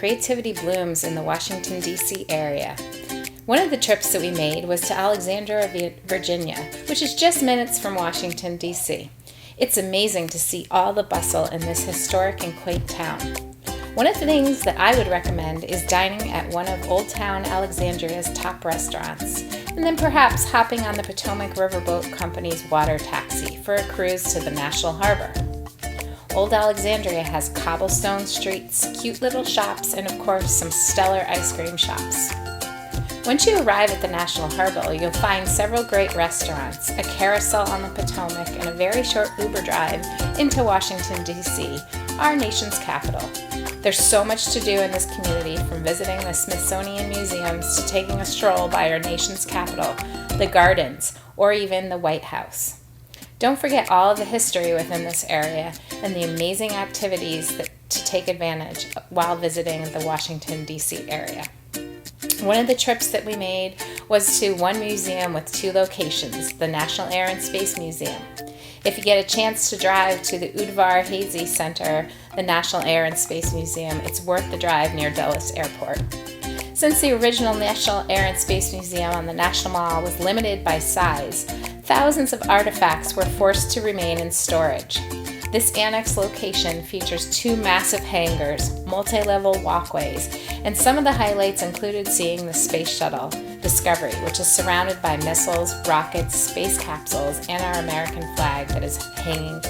creativity blooms in the Washington, D.C. area. One of the trips that we made was to Alexandria, Virginia, which is just minutes from Washington, D.C. It's amazing to see all the bustle in this historic and quaint town. One of the things that I would recommend is dining at one of Old Town Alexandria's top restaurants, and then perhaps hopping on the Potomac Riverboat Company's water taxi for a cruise to the National Harbor. Old Alexandria has cobblestone streets, cute little shops, and of course some stellar ice cream shops. Once you arrive at the National Harbor, you'll find several great restaurants, a carousel on the Potomac, and a very short Uber drive into Washington, D.C., our nation's capital. There's so much to do in this community, from visiting the Smithsonian museums to taking a stroll by our nation's capital, the gardens, or even the White House. Don't forget all of the history within this area and the amazing activities to take advantage while visiting the Washington, D.C. area. One of the trips that we made was to one museum with two locations, the National Air and Space Museum. If you get a chance to drive to the Udvar Hazy Center, the National Air and Space Museum, it's worth the drive near Dulles Airport. Since the original National Air and Space Museum on the National Mall was limited by size, thousands of artifacts were forced to remain in storage. This annex location features two massive hangars, multi-level walkways, and some of the highlights included seeing the Space Shuttle Discovery, which is surrounded by missiles, rockets, space capsules, and our American flag that is hanging